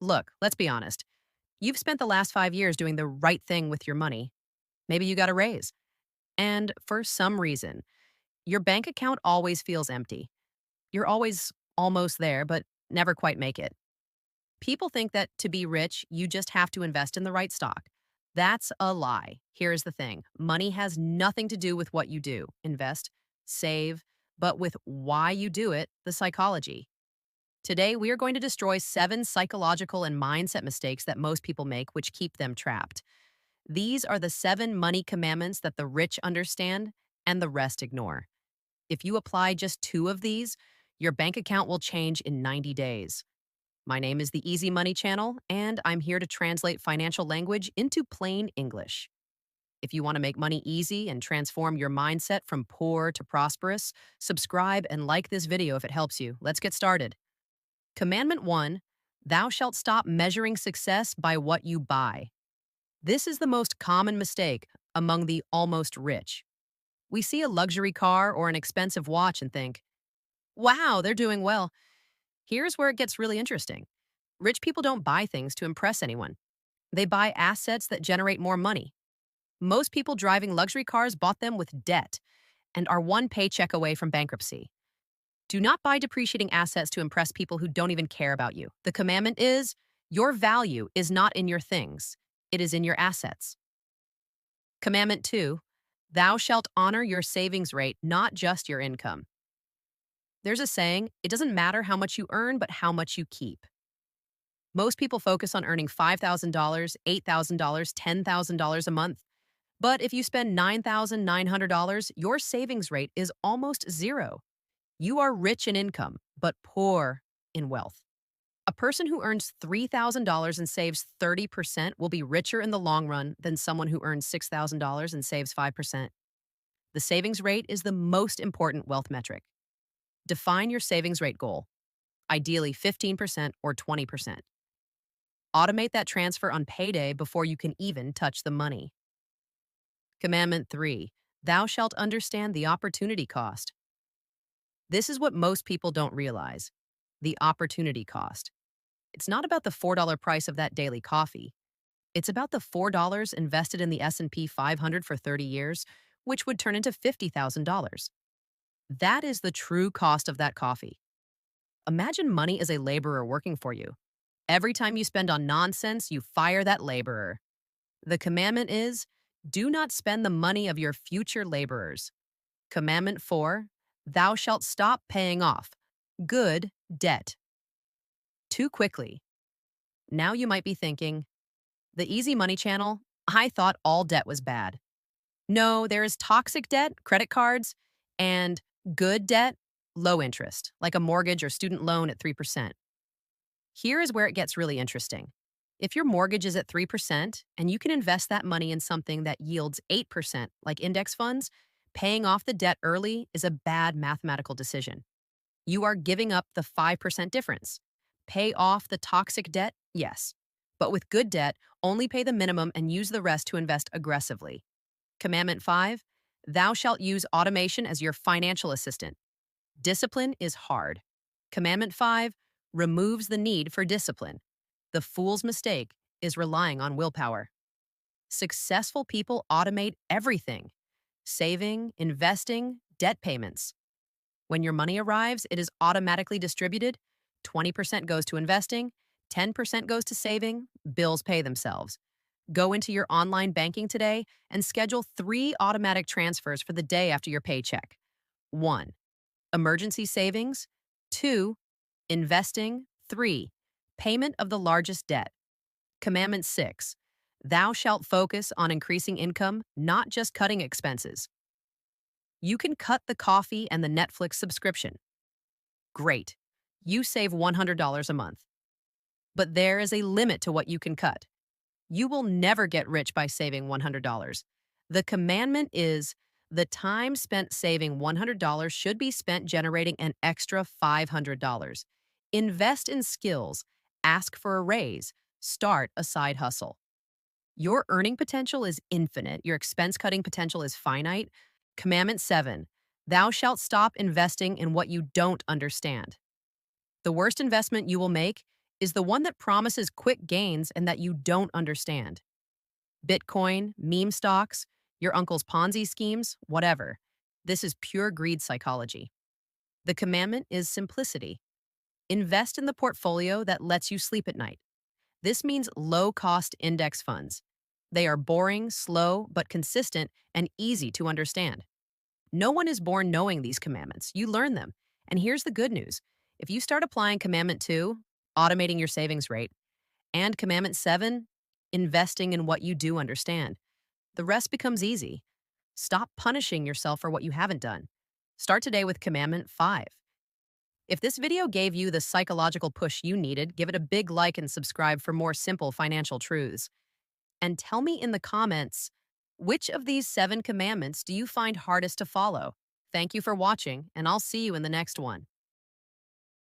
Look, let's be honest. You've spent the last 5 years doing the right thing with your money. Maybe you got a raise. And for some reason, your bank account always feels empty. You're always almost there, but never quite make it. People think that to be rich, you just have to invest in the right stock. That's a lie. Here's the thing money has nothing to do with what you do invest, save, but with why you do it, the psychology. Today, we are going to destroy 7 psychological and mindset mistakes that most people make, which keep them trapped. These are the 7 money commandments that the rich understand and the rest ignore. If you apply just 2 of these, your bank account will change in 90 days. My name is the Easy Money Channel, and I'm here to translate financial language into plain English. If you want to make money easy and transform your mindset from poor to prosperous, subscribe and like this video if it helps you. Let's get started. Commandment 1, thou shalt stop measuring success by what you buy. This is the most common mistake among the almost rich. We see a luxury car or an expensive watch and think, wow, they're doing well. Here's where it gets really interesting. Rich people don't buy things to impress anyone. They buy assets that generate more money. Most people driving luxury cars bought them with debt and are one paycheck away from bankruptcy. Do not buy depreciating assets to impress people who don't even care about you. The commandment is, your value is not in your things, it is in your assets. Commandment 2, thou shalt honor your savings rate, not just your income. There's a saying, it doesn't matter how much you earn, but how much you keep. Most people focus on earning $5,000, $8,000, $10,000 a month. But if you spend $9,900, your savings rate is almost zero. You are rich in income, but poor in wealth. A person who earns $3,000 and saves 30% will be richer in the long run than someone who earns $6,000 and saves 5%. The savings rate is the most important wealth metric. Define your savings rate goal, ideally 15% or 20%. Automate that transfer on payday before you can even touch the money. Commandment 3, thou shalt understand the opportunity cost. This is what most people don't realize, the opportunity cost. It's not about the $4 price of that daily coffee. It's about the $4 invested in the S&P 500 for 30 years, which would turn into $50,000. That is the true cost of that coffee. Imagine money as a laborer working for you. Every time you spend on nonsense, you fire that laborer. The commandment is, do not spend the money of your future laborers. Commandment 4, thou shalt stop paying off good debt too quickly. Now you might be thinking, the Easy Money Channel, I thought all debt was bad. No, there is toxic debt, credit cards, and good debt, low interest, like a mortgage or student loan at 3%. Here is where it gets really interesting. If your mortgage is at 3% and you can invest that money in something that yields 8%, like index funds, paying off the debt early is a bad mathematical decision. You are giving up the 5% difference. Pay off the toxic debt, yes. But with good debt, only pay the minimum and use the rest to invest aggressively. Commandment 5, thou shalt use automation as your financial assistant. Discipline is hard. Commandment 5 removes the need for discipline. The fool's mistake is relying on willpower. Successful people automate everything: saving, investing, debt payments. When your money arrives, it is automatically distributed. 20% goes to investing, 10% goes to saving, bills pay themselves. Go into your online banking today and schedule 3 automatic transfers for the day after your paycheck. 1, emergency savings. 2, investing. 3, payment of the largest debt. Commandment 6, thou shalt focus on increasing income, not just cutting expenses. You can cut the coffee and the Netflix subscription. Great. You save $100 a month. But there is a limit to what you can cut. You will never get rich by saving $100. The commandment is, the time spent saving $100 should be spent generating an extra $500. Invest in skills, ask for a raise, start a side hustle. Your earning potential is infinite. Your expense cutting potential is finite. Commandment 7, thou shalt stop investing in what you don't understand. The worst investment you will make is the one that promises quick gains and that you don't understand. Bitcoin, meme stocks, your uncle's Ponzi schemes, whatever. This is pure greed psychology. The commandment is simplicity. Invest in the portfolio that lets you sleep at night. This means low cost index funds. They are boring, slow, but consistent and easy to understand. No one is born knowing these commandments. You learn them. And here's the good news. If you start applying Commandment 2, automating your savings rate, and Commandment 7, investing in what you do understand, the rest becomes easy. Stop punishing yourself for what you haven't done. Start today with Commandment 5. If this video gave you the psychological push you needed, give it a big like and subscribe for more simple financial truths. And tell me in the comments, which of these 7 commandments do you find hardest to follow? Thank you for watching, and I'll see you in the next one.